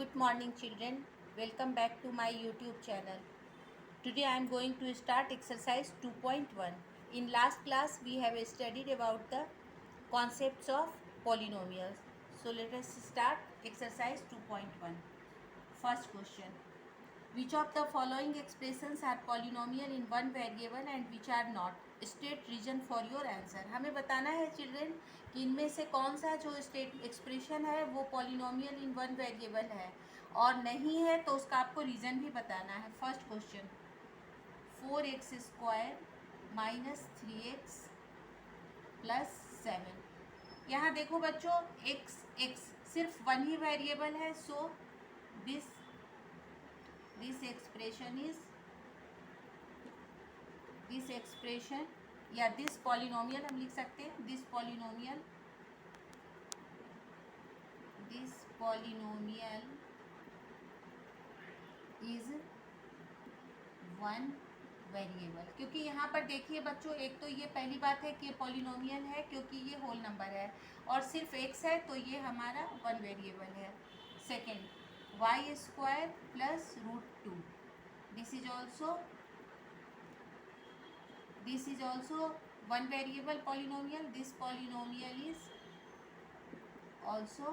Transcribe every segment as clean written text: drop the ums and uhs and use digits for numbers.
Good morning children, welcome back to my YouTube channel. Today I am going to start exercise 2.1. In last class we have studied about the concepts of polynomials. So let us start exercise 2.1. First question. Which of the following expressions are polynomial in one variable and which are not? State reason for your answer. हमें बताना है children कि इनमें से कौन सा जो state expression है वो पॉलिनोमियल इन वन वेरिएबल है और नहीं है तो उसका आपको रीज़न भी बताना है. First question 4x² minus 3x plus 7. यहाँ देखो बच्चों x सिर्फ वन ही वेरिएबल है. सो दिस एक्सप्रेशन या दिस पॉलिनोमियल हम लिख सकते हैं. This polynomial is one variable. क्योंकि यहाँ पर देखिए बच्चों, एक तो ये पहली बात है कि ये पॉलिनोमियल है क्योंकि ये होल नंबर है और सिर्फ x है तो ये हमारा वन वेरिएबल है. Second y² plus √2. This is also one variable polynomial. This polynomial is also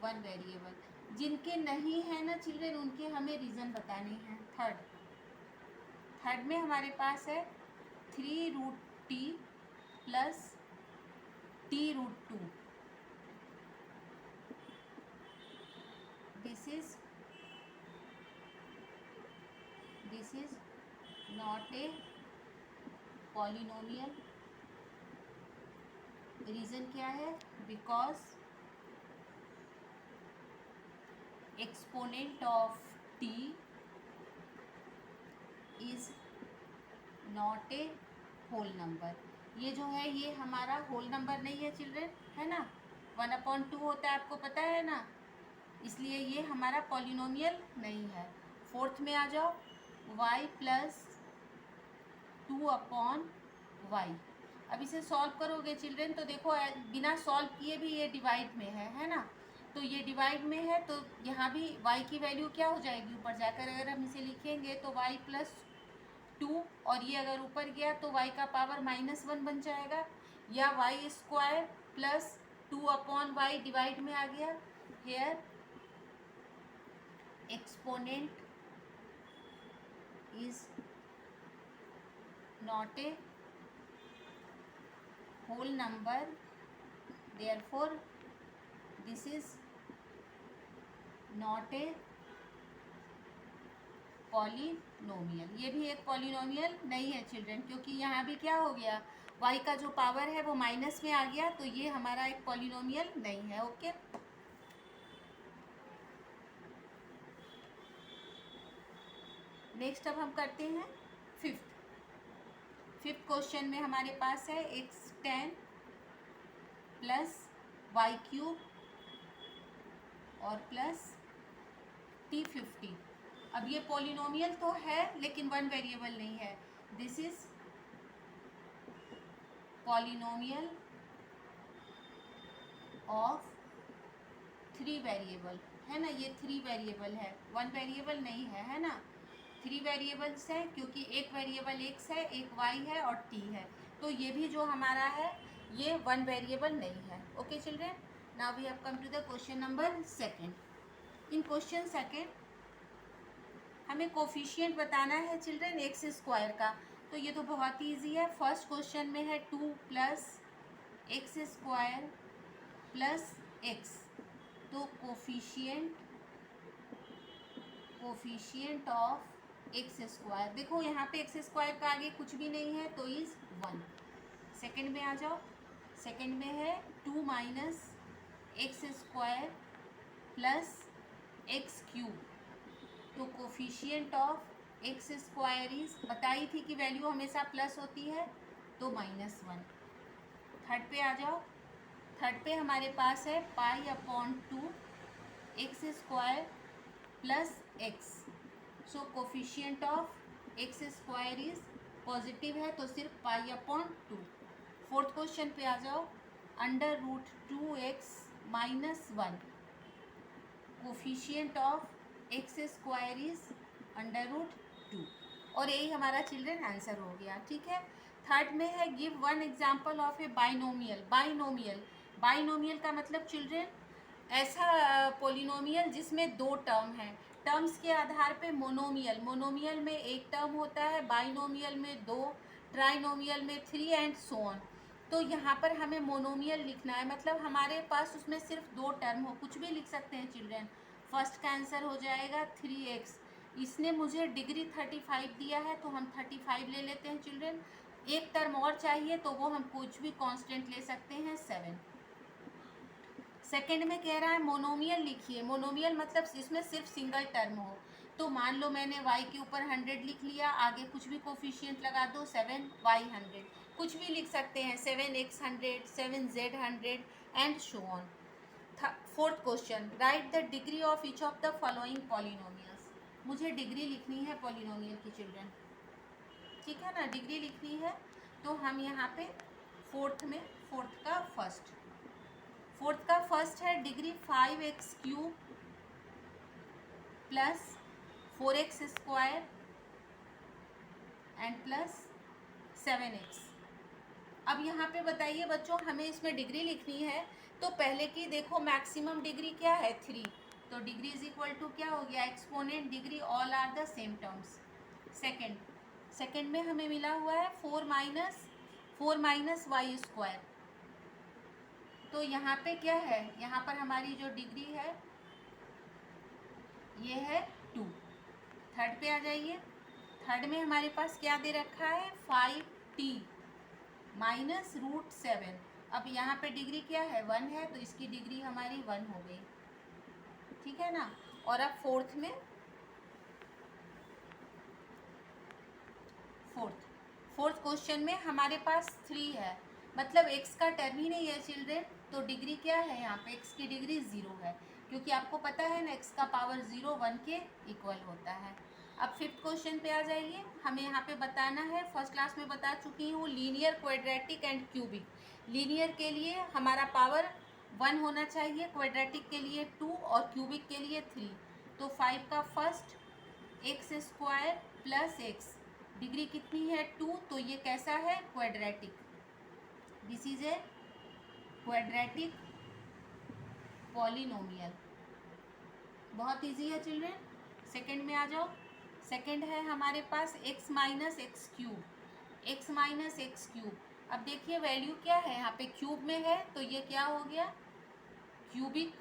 one variable. जिनके नहीं है ना चिल्ड्रेन, उनके हमें रीज़न बताने हैं. थर्ड में हमारे पास है 3√t plus t√2. This is not a polynomial. Reason क्या है? Because exponent of t is not a whole number. ये जो है ये हमारा होल नंबर नहीं है चिल्ड्रेन, है ना. 1/2 होता है, आपको पता है ना. इसलिए ये हमारा पॉलिनोमियल नहीं है. फोर्थ में आ जाओ, y प्लस 2/y. अब इसे सॉल्व करोगे चिल्ड्रेन तो देखो बिना सॉल्व किए भी ये डिवाइड में है ना. तो ये डिवाइड में है तो यहाँ भी y की वैल्यू क्या हो जाएगी? ऊपर जाकर अगर हम इसे लिखेंगे तो y प्लस 2 और ये अगर ऊपर गया तो y का पावर -1 बन जाएगा. या y² प्लस 2/y डिवाइड में आ गया. Here exponent is not a whole number, therefore this is not a polynomial. ये भी एक पॉलिनोमियल नहीं है चिल्ड्रन, क्योंकि यहाँ भी क्या हो गया, y का जो पावर है वो माइनस में आ गया तो ये हमारा एक पॉलिनोमियल नहीं है. ओके. नेक्स्ट अब हम करते हैं फिफ्थ क्वेश्चन में हमारे पास है x10 प्लस y³ और प्लस t50. अब ये पॉलिनोमियल तो है लेकिन वन वेरिएबल नहीं है. This is polynomial of 3 variable, है ना. ये 3 वेरिएबल है, वन वेरिएबल नहीं है ना. 3 वेरिएबल्स है क्योंकि एक वेरिएबल x है, एक y है और t है. तो ये भी जो हमारा है ये वन वेरिएबल नहीं है. Okay children, now we have come to the question number second. In question second हमें कोफिशिएंट बताना है चिल्ड्रेन x² का. तो ये तो बहुत ही ईजी है. फर्स्ट क्वेश्चन में है 2 प्लस x² प्लस x. तो कोफिशिएंट ऑफ x². देखो यहाँ पे x² का आगे कुछ भी नहीं है तो इज 1. सेकेंड में आ जाओ. सेकेंड में है 2 माइनस x² प्लस x³. तो कोफिशिएंट ऑफ x² इज, बताई थी कि वैल्यू हमेशा प्लस होती है तो -1. थर्ड पे आ जाओ. थर्ड पे हमारे पास है π/2 x² plus x. So coefficient of x² is positive है तो सिर्फ π/2. फोर्थ क्वेश्चन पे आ जाओ. √2x - 1. Coefficient of x square is √2 और यही हमारा चिल्ड्रन आंसर हो गया। ठीक है, थर्ड में है give one example of A binomial. Binomial का मतलब चिल्ड्रन ऐसा पोलिनोमियल जिसमें दो टर्म हैं। टर्म्स के आधार पे मोनोमियल में एक टर्म होता है, बाइनोमियल में दो, ट्राइनोमियल में 3 एंड सो ऑन। तो यहाँ पर हमें मोनोमियल लिखना है, मतलब हमारे पास उसमें सिर्फ दो टर्म हो, कुछ भी लिख सकते हैं चिल्ड्रन। फर्स्ट का आंसर हो जाएगा 3x। इसने मुझे डिग्री 35 दिया है तो हम 35 ले लेते हैं चिल्ड्रन। एक टर्म और चाहिए तो वो हम कुछ भी कांस्टेंट ले सकते हैं 7। सेकंड में कह रहा है मोनोमियल लिखिए। मोनोमियल मतलब इसमें सिर्फ सिंगल टर्म हो। तो मान लो मैंने y के ऊपर 100 लिख लिया, आगे कुछ भी कोफिशिएंट लगा दो, 7y 100, कुछ भी लिख सकते हैं, 7x 100, 7z 100 and so on. Fourth question, right the degree of each of the following polynomials. मुझे डिग्री लिखनी है पॉलिनोमियल की चिल्ड्रन, ठीक है ना, डिग्री लिखनी है। तो हम यहाँ पे फोर्थ का फर्स्ट है degree 5x³ plus 4x² and plus 7x। अब यहाँ पे बताइए बच्चों, हमें इसमें डिग्री लिखनी है तो पहले की देखो मैक्सिमम डिग्री क्या है 3, तो डिग्री इज इक्वल टू क्या हो गया exponent degree, all are the same terms. Second में हमें मिला हुआ है 4 माइनस y²। तो यहाँ पे क्या है, यहाँ पर हमारी जो डिग्री है ये है 2। थर्ड पे आ जाइए। थर्ड में हमारे पास क्या दे रखा है 5t माइनस √7। अब यहाँ पे डिग्री क्या है 1 है, तो इसकी डिग्री हमारी 1 हो गई, ठीक है ना। और अब फोर्थ क्वेश्चन में हमारे पास 3 है, मतलब x का टर्म ही नहीं है चिल्ड्रेन, तो डिग्री क्या है यहाँ पे, x की डिग्री 0 है, क्योंकि आपको पता है ना x का पावर 0 1 के इक्वल होता है। अब फिफ्थ क्वेश्चन पे आ जाइए। हमें यहाँ पे बताना है, फर्स्ट क्लास में बता चुकी हूँ, linear, quadratic and cubic. Linear के लिए हमारा पावर 1 होना चाहिए, क्वाड्रेटिक के लिए 2 और क्यूबिक के लिए 3। तो 5 का first x² plus x, degree कितनी है 2, तो ये कैसा है quadratic, this is a quadratic polynomial. बहुत इजी है चिल्ड्रन। सेकंड में आ जाओ। सेकंड है हमारे पास x माइनस x³। अब देखिए वैल्यू क्या है, यहाँ पे क्यूब में है तो ये क्या हो गया क्यूबिक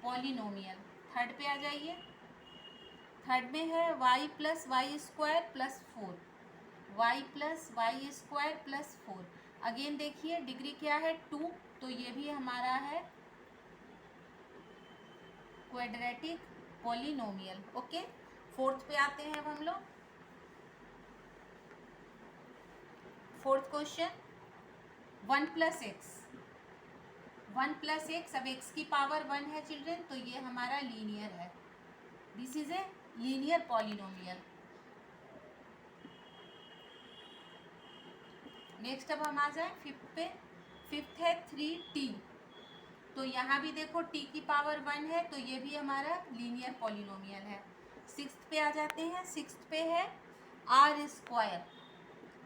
पॉलिनोमियल। थर्ड पे आ जाइए। थर्ड में है y plus y² plus 4, y plus y² plus 4। Again देखिए डिग्री क्या है 2, तो ये भी हमारा है क्वाड्रेटिक पॉलिनोमियल। ओके, फोर्थ पे आते हैं अब हम लोग। Fourth question 1 plus x। अब x की पावर 1 है चिल्ड्रन, तो ये हमारा लीनियर है, this is a linear polynomial. Next अब हम आ जाए फिफ्थ पे। फिफ्थ है 3t, तो यहाँ भी देखो t की पावर 1 है, तो ये भी हमारा लीनियर पॉलिनोमियल है। सिक्स्थ पे आ जाते हैं। सिक्स्थ पे है r²,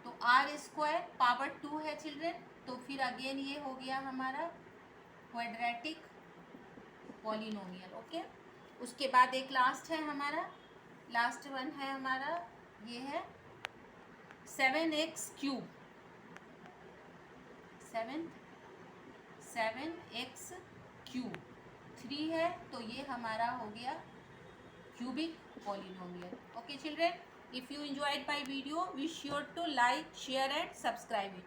तो r² पावर 2 है चिल्ड्रन, तो फिर अगेन ये हो गया हमारा क्वाड्रेटिक पॉलिनोमियल। ओके, उसके बाद एक लास्ट है हमारा, लास्ट वन है हमारा, ये है 7x³। 7x³ 3 है, तो ये हमारा हो गया cubic polynomial. Okay children, if you enjoyed my video, be sure to like, share and subscribe it.